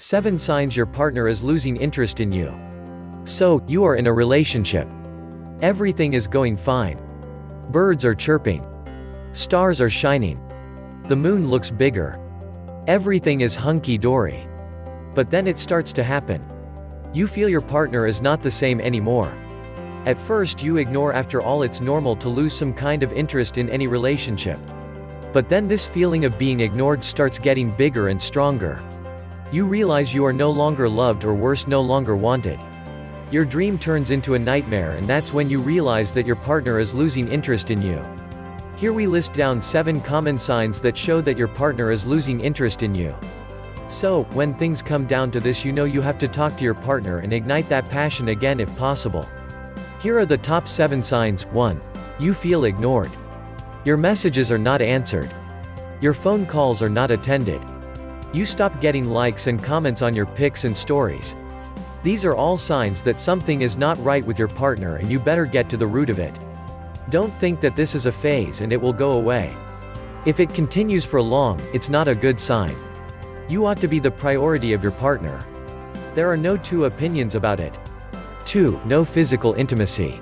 7 signs your partner is losing interest in you. So, you are in a relationship. Everything is going fine. Birds are chirping. Stars are shining. The moon looks bigger. Everything is hunky-dory. But then it starts to happen. You feel your partner is not the same anymore. At first you ignore, after all it's normal to lose some kind of interest in any relationship. But then this feeling of being ignored starts getting bigger and stronger. You realize you are no longer loved, or worse, no longer wanted. Your dream turns into a nightmare, and that's when you realize that your partner is losing interest in you. Here we list down 7 common signs that show that your partner is losing interest in you. So, when things come down to this, you know you have to talk to your partner and ignite that passion again if possible. Here are the top 7 signs. 1. You feel ignored. Your messages are not answered. Your phone calls are not attended. You stop getting likes and comments on your pics and stories. These are all signs that something is not right with your partner, and you better get to the root of it. Don't think that this is a phase and it will go away. If it continues for long, it's not a good sign. You ought to be the priority of your partner. There are no two opinions about it. 2. No physical intimacy.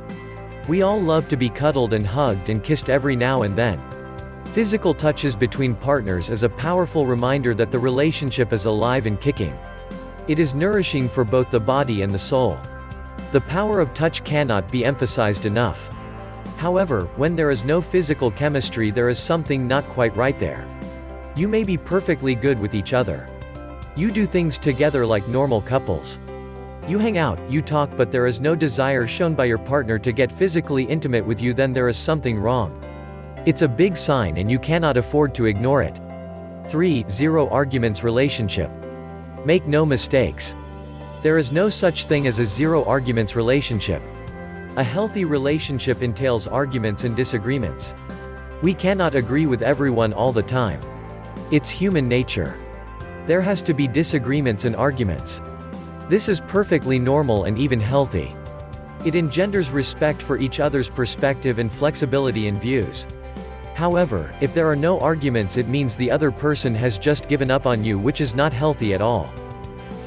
We all love to be cuddled and hugged and kissed every now and then. Physical touches between partners is a powerful reminder that the relationship is alive and kicking. It is nourishing for both the body and the soul. The power of touch cannot be emphasized enough. However, when there is no physical chemistry, there is something not quite right there. You may be perfectly good with each other. You do things together like normal couples. You hang out, you talk, but there is no desire shown by your partner to get physically intimate with you, then there is something wrong. It's a big sign and you cannot afford to ignore it. 3. Zero arguments relationship. Make no mistakes. There is no such thing as a zero arguments relationship. A healthy relationship entails arguments and disagreements. We cannot agree with everyone all the time. It's human nature. There has to be disagreements and arguments. This is perfectly normal and even healthy. It engenders respect for each other's perspective and flexibility in views. However, if there are no arguments, it means the other person has just given up on you, which is not healthy at all.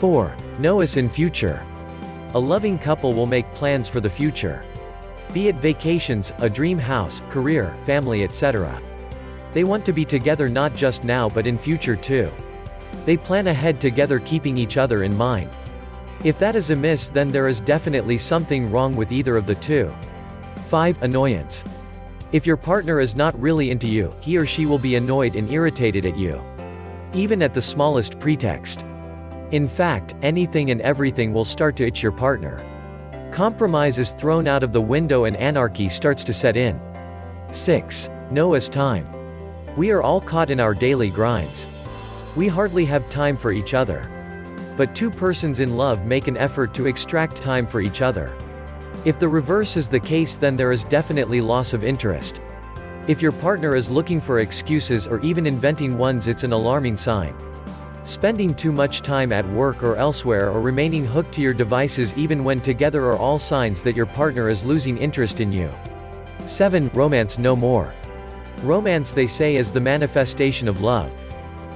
4. Know us in future. A loving couple will make plans for the future. Be it vacations, a dream house, career, family, etc. They want to be together not just now but in future too. They plan ahead together, keeping each other in mind. If that is amiss, then there is definitely something wrong with either of the two. 5. Annoyance. If your partner is not really into you, he or she will be annoyed and irritated at you. Even at the smallest pretext. In fact, anything and everything will start to itch your partner. Compromise is thrown out of the window and anarchy starts to set in. 6. Know us time. We are all caught in our daily grinds. We hardly have time for each other. But 2 persons in love make an effort to extract time for each other. If the reverse is the case, then there is definitely loss of interest. If your partner is looking for excuses or even inventing ones, it's an alarming sign. Spending too much time at work or elsewhere, or remaining hooked to your devices even when together, are all signs that your partner is losing interest in you. 7. Romance no more. Romance, they say, is the manifestation of love.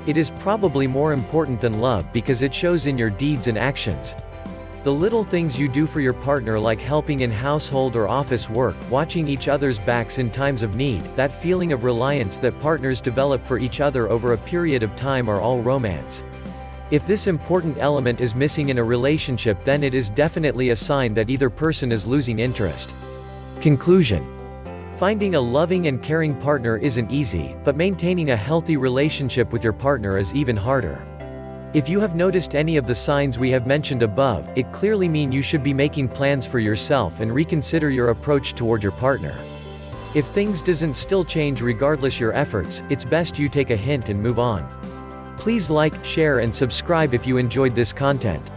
It is probably more important than love because it shows in your deeds and actions. The little things you do for your partner, like helping in household or office work, watching each other's backs in times of need, that feeling of reliance that partners develop for each other over a period of time, are all romance. If this important element is missing in a relationship, then it is definitely a sign that either person is losing interest. Conclusion. Finding a loving and caring partner isn't easy, but maintaining a healthy relationship with your partner is even harder. If you have noticed any of the signs we have mentioned above, it clearly means you should be making plans for yourself and reconsider your approach toward your partner. If things doesn't still change regardless your efforts, it's best you take a hint and move on. Please like, share and subscribe if you enjoyed this content.